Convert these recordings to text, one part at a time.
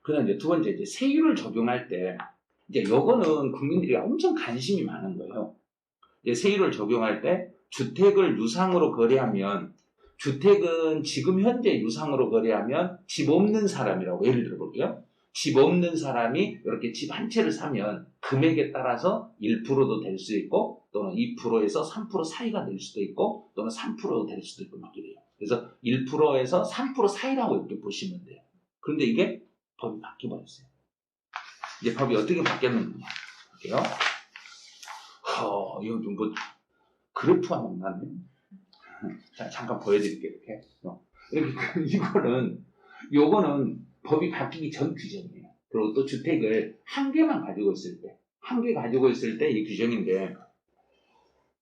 그다음 이제 두 번째, 이제 세율을 적용할 때, 이제 요거는 국민들이 엄청 관심이 많은 거예요. 이제 세율을 적용할 때, 주택을 유상으로 거래하면, 주택은 지금 현재 유상으로 거래하면 집 없는 사람이라고 예를 들어 볼게요. 집 없는 사람이 이렇게 집 한 채를 사면 금액에 따라서 1%도 될 수 있고 또는 2%에서 3% 사이가 될 수도 있고 또는 3%도 될 수도 있고 막 이래요. 그래서 1%에서 3% 사이라고 이렇게 보시면 돼요. 그런데 이게 법이 바뀌어버렸어요. 이제 법이 어떻게 바뀌었는지 볼게요. 이거 좀 뭐 그래프가 막 나네. 자, 잠깐 보여드릴게요. 이렇게. 요거는 법이 바뀌기 전 규정이에요. 그리고 또 주택을 한 개만 가지고 있을 때, 한 개 가지고 있을 때 이 규정인데,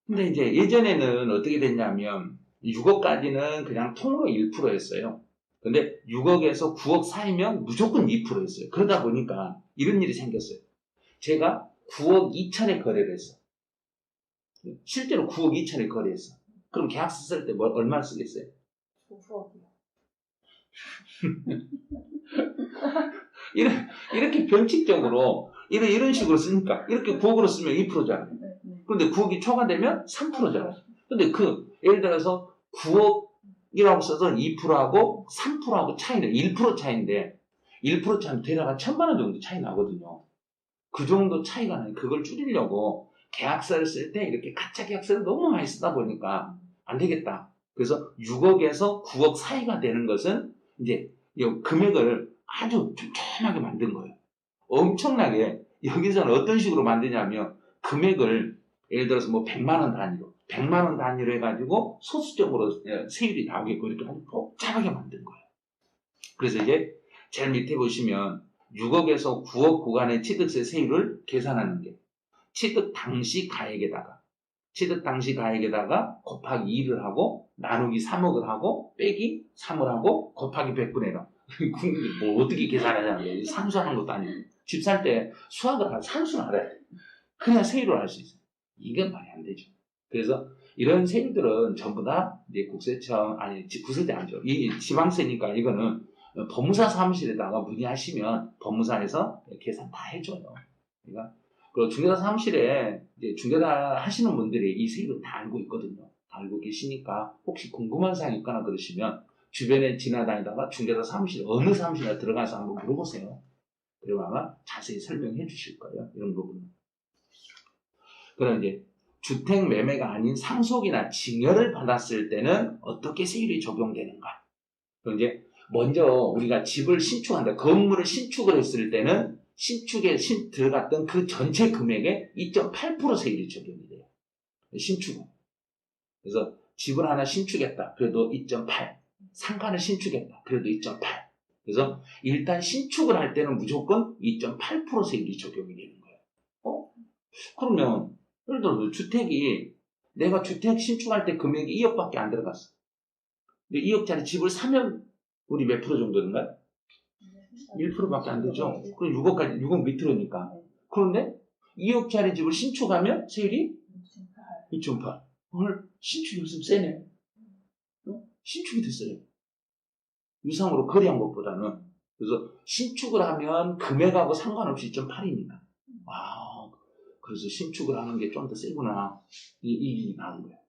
근데 이제 예전에는 어떻게 됐냐면, 6억까지는 그냥 통으로 1%였어요. 근데 6억에서 9억 사이면 무조건 2%였어요. 그러다 보니까 이런 일이 생겼어요. 제가 9억 2천에 거래를 했어. 실제로 9억 2천에 거래했어. 그럼 계약서 쓸 때 얼마 쓰겠어요? 9억이요. 이렇게 변칙적으로 이런 식으로 쓰니까 이렇게 9억으로 쓰면 2%잖아요. 그런데 9억이 초과되면 3%잖아요. 근데 예를 들어서 9억이라고 써서 2%하고 3%하고 차이는 1% 차이인데 1% 차이는 대략 1,000만 원 정도 차이 나거든요. 그 정도 차이가 나요. 그걸 줄이려고 계약서를 쓸 때 이렇게 가짜 계약서를 너무 많이 쓰다 보니까 안 되겠다. 그래서 6억에서 9억 사이가 되는 것은 이제 이 금액을 아주 촘촘하게 만든 거예요. 엄청나게. 여기서는 어떤 식으로 만드냐면 금액을 예를 들어서 뭐 100만 원 단위로 100만 원 단위로 해가지고 소수점으로 세율이 나오게끔 이렇게 아주 복잡하게 만든 거예요. 그래서 이제 제일 밑에 보시면 6억에서 9억 구간의 취득세 세율을 계산하는 게 취득 당시 가액에다가 곱하기 2를 하고 나누기 3억을 하고 빼기 3을 하고 곱하기 100분의 1. 뭐 어떻게 계산하냐는 거예요. 산수하는 것도 아니고. 집 살 때 수학을 알아, 산수는 알아야 돼. 그냥 세율을 알 수 있어요. 이건 말이 안 되죠. 그래서 이런 세율들은 전부 다 이제 국세청, 국세청 아니죠. 이 지방세니까 이거는 법무사 사무실에다가 문의하시면 법무사에서 계산 다 해줘요. 그러니까 그리고 중개사 사무실에 이제 중개사 하시는 분들이 이 세율을 다 알고 있거든요. 다 알고 계시니까 혹시 궁금한 사항이 있거나 그러시면 주변에 지나다니다가 중개사 사무실 어느 사무실에 들어가서 한번 물어보세요. 그리고 아마 자세히 설명해 주실 거예요. 이런 부분은. 그럼 이제 주택 매매가 아닌 상속이나 증여를 받았을 때는 어떻게 세율이 적용되는가? 그럼 이제 먼저 우리가 집을 신축한다. 건물을 신축을 했을 때는 신축에 들어갔던 그 전체 금액에 2.8% 세율이 적용이 돼요. 신축은. 그래서 집을 하나 신축했다. 그래도 2.8. 상가를 신축했다. 그래도 2.8. 그래서 일단 신축을 할 때는 무조건 2.8% 세율이 적용이 되는 거예요. 그러면 예를 들어 내가 주택 신축할 때 금액이 2억밖에 안 들어갔어. 근데 2억짜리 집을 사면 우리 몇 프로 정도 된가요? 1%밖에 안 되죠. 그럼 6억 밑으로니까. 그런데 2억짜리 집을 신축하면 세율이 2.8. 오늘 신축이 요즘 세네. 신축이 됐어요. 유상으로 거래한 것보다는. 그래서 신축을 하면 금액하고 상관없이 2.8이니까. 그래서 신축을 하는 게 좀 더 세구나. 이 나온 거예요.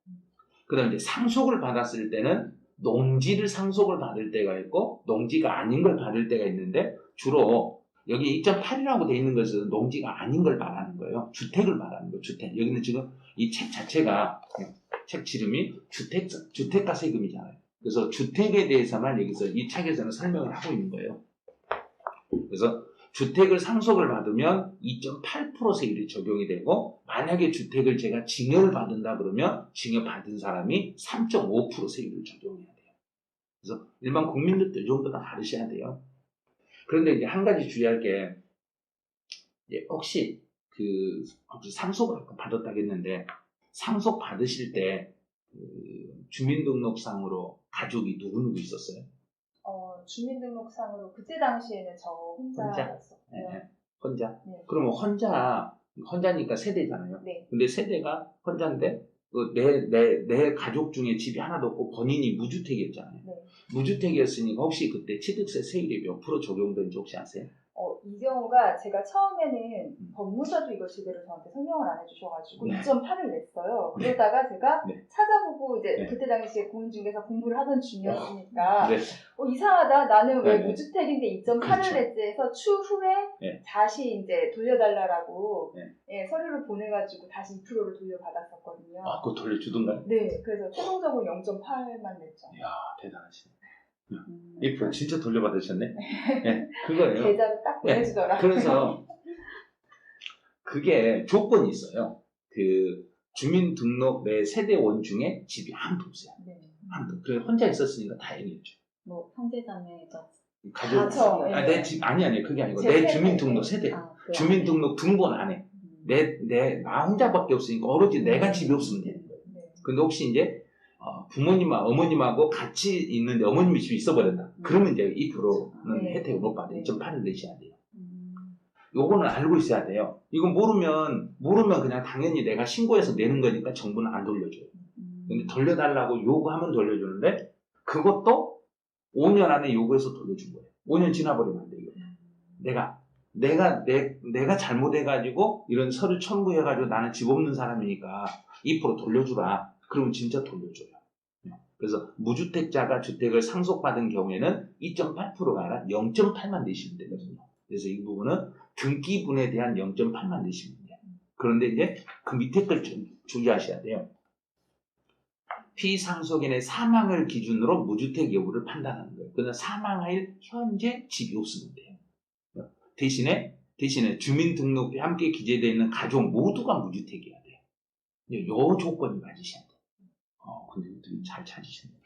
그 다음에 이제 상속을 받았을 때는 농지를 상속을 받을 때가 있고 농지가 아닌 걸 받을 때가 있는데 주로 여기 2.8이라고 돼 있는 것은 농지가 아닌 걸 말하는 거예요. 주택을 말하는 거예요. 주택. 여기는 지금 이 책 자체가 책 지름이 주택가 세금이잖아요. 그래서 주택에 대해서만 여기서 이 책에서는 설명을 하고 있는 거예요. 그래서 주택을 상속을 받으면 2.8% 세율이 적용이 되고 만약에 주택을 제가 증여를 받는다 그러면 증여받은 사람이 3.5% 세율을 적용해야 돼요. 그래서 일반 국민들도 이 정도 다 다르셔야 돼요. 그런데 이제 한 가지 주의할 게 혹시 상속을 받았다고 했는데 상속 받으실 때 주민등록상으로 가족이 누구 있었어요? 주민등록상으로 그때 당시에는 저 혼자였어요. 네. 혼자? 네. 그러면 혼자니까 세대잖아요. 네. 근데 세대가 혼자인데 내 가족 중에 집이 하나도 없고 본인이 무주택이었잖아요. 네. 무주택이었으니까 혹시 그때 취득세 세율이 몇 프로 적용된지 혹시 아세요? 이 경우가 제가 처음에는 법무사도 이걸 제대로 저한테 설명을 안 해주셔가지고 네. 2.8을 냈어요. 그러다가 제가 네. 찾아보고 이제 네. 그때 당시에 공인중개사 공부를 하던 중이었으니까 네. 이상하다. 나는 왜 네. 무주택인데 2.8을 그렇죠. 냈지 해서 추후에 네. 다시 이제 돌려달라고 네. 예, 서류를 보내가지고 다시 2%를 돌려받았었거든요. 아, 그거 돌려주던가요? 네, 그래서 최종적으로 0.8만 냈죠. 이야, 대단하시네. 2% 진짜 돌려받으셨네? 네, 그거예요. 계좌를 딱 보내주더라고요. 그래서 그게 조건이 있어요. 그 주민등록 내 세대원 중에 집이 한 도 없어요. 네. 한 도. 그래 혼자 있었으니까 다행이었죠. 뭐 형제자매가 가족. 그렇죠. 아, 내 집 아니 그게 아니고 제 내 세대. 주민등록 세대. 그 주민등록 등본 안에 나 혼자밖에 없으니까 오로지 내가 집이 없으면 되는 거예요. 네. 근데 혹시 이제 어머님하고 같이 있는데 어머님이 집이 있어버렸다. 그러면 이제 2%는 네. 혜택을 못 받아요. 네. 2.8을 내셔야 돼요. 요거는 알고 있어야 돼요. 이건 모르면 그냥 당연히 내가 신고해서 내는 거니까 정부는 안 돌려줘요. 근데 돌려달라고 요구하면 돌려주는데 그것도 5년 안에 요구해서 돌려준 거예요. 5년 지나버리면 안 돼요. 내가 잘못해가지고 이런 서류 첨부해가지고 나는 집 없는 사람이니까 2% 돌려주라. 그러면 진짜 돌려줘요. 그래서 무주택자가 주택을 상속받은 경우에는 2.8%가 아니라 0.8만 내시면 되거든요. 그래서 이 부분은 등기분에 대한 0.8만 내시면 돼요. 그런데 이제 그 밑에 걸 좀 주의하셔야 돼요. 피상속인의 사망을 기준으로 무주택 여부를 판단하는 거예요. 그러나 사망할 현재 집이 없으면 돼요. 대신에 주민등록부에 함께 기재되어 있는 가족 모두가 무주택이어야 돼요. 이 조건이 맞으셔야 돼요. 근데 되게 잘 찾으셨네요.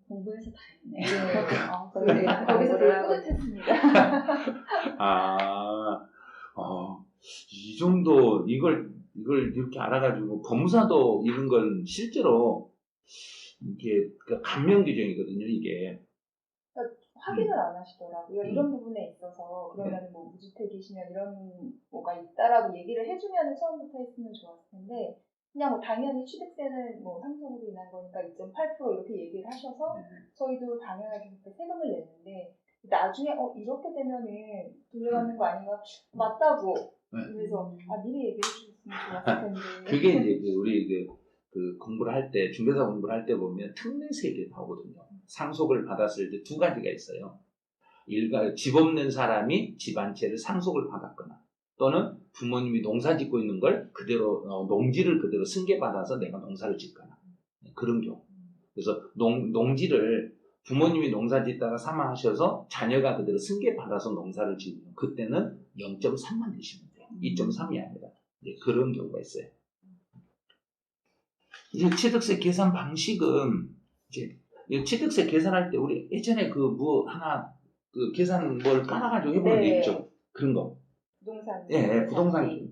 공부해서 다행이네. 네. 거기서 되게 뿌듯했습니다. 이 정도 이걸 이렇게 알아가지고 법무사도 이런 건 실제로 이게 감면 규정이거든요. 이게 확인을 안 하시더라고요. 이런 부분에 있어서 그러면 뭐 무주택이시면 이런 뭐가 있다라고 얘기를 해주면 처음부터 했으면 좋았을 텐데 그냥 뭐 당연히 취득세는 뭐 상속으로 인한 거니까 2.8% 이렇게 얘기를 하셔서 저희도 당연하게 그때 세금을 냈는데 나중에 이렇게 되면은 돌려받는 거 아닌가 맞다고 그래서 미리 얘기해 주셨으면 좋았을 텐데 그게 이제 우리 그 공부를 할 때 중개사 공부를 할 때 보면 특례세율이 나오거든요. 상속을 받았을 때 두 가지가 있어요. 집 없는 사람이 집 한 채를 상속을 받았거나 또는 부모님이 농사 짓고 있는 걸 그대로 농지를 그대로 승계받아서 내가 농사를 짓거나 그런 경우. 그래서 농지를 부모님이 농사 짓다가 사망하셔서 자녀가 그대로 승계받아서 농사를 지으면 그때는 0.3만 내시면 돼요. 2.3이 아니라 그런 경우가 있어요. 이제 취득세 계산 방식은 이제 취득세 계산할 때 우리 예전에 계산 뭘 깔아가지고 해보는 게 있죠. 그런 거.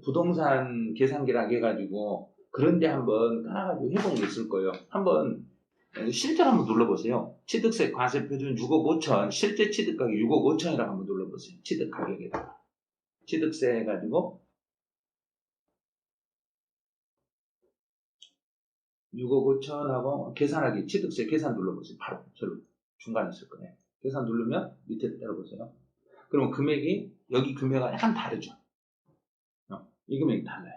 부동산 계산기라고 해가지고 그런데 한번 깔아가지고 해본 게 있을 거예요. 한번 실제로 한번 눌러보세요. 취득세 과세 표준 6억 5천, 실제 취득 가격 6억 5천이라고 한번 눌러보세요. 취득 가격에다가 취득세 해가지고 6억 5천하고 계산하기 취득세 계산 눌러보세요. 바로 저로 중간에 있을 거예요. 계산 누르면 밑에 때려보세요. 그러면 금액이 여기 금액은 약간 다르죠. 이 금액이 달라요.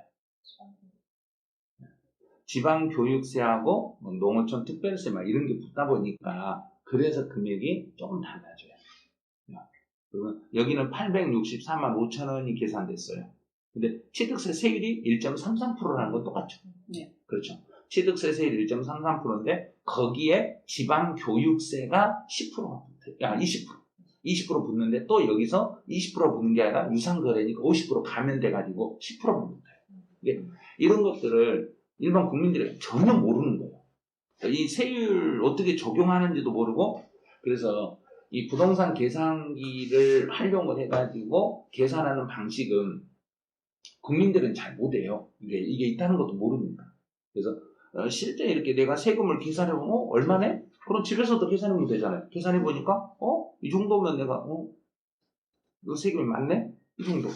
지방교육세하고 농어촌 특별세 막 이런 게 붙다 보니까 그래서 금액이 조금 달라져요. 그러면 여기는 864만 5천 원이 계산됐어요. 근데 취득세 세율이 1.33%라는 건 똑같죠. 네. 그렇죠. 취득세 세율 1.33%인데 거기에 지방교육세가 10%가 붙어요. 20% 붙는데 또 여기서 20% 붙는 게 아니라 유상거래니까 50% 감면돼가지고 10%만 붙어요. 이런 것들을 일반 국민들이 전혀 모르는 거예요. 이 세율 어떻게 적용하는지도 모르고 그래서 이 부동산 계산기를 활용을 해가지고 계산하는 방식은 국민들은 잘 못해요. 이게 있다는 것도 모르니까. 그래서 실제 이렇게 내가 세금을 계산해보면 얼마네? 그럼 집에서도 계산해보면 되잖아요. 계산해보니까 이 정도면 내가 이거 세금이 맞네? 이 정도.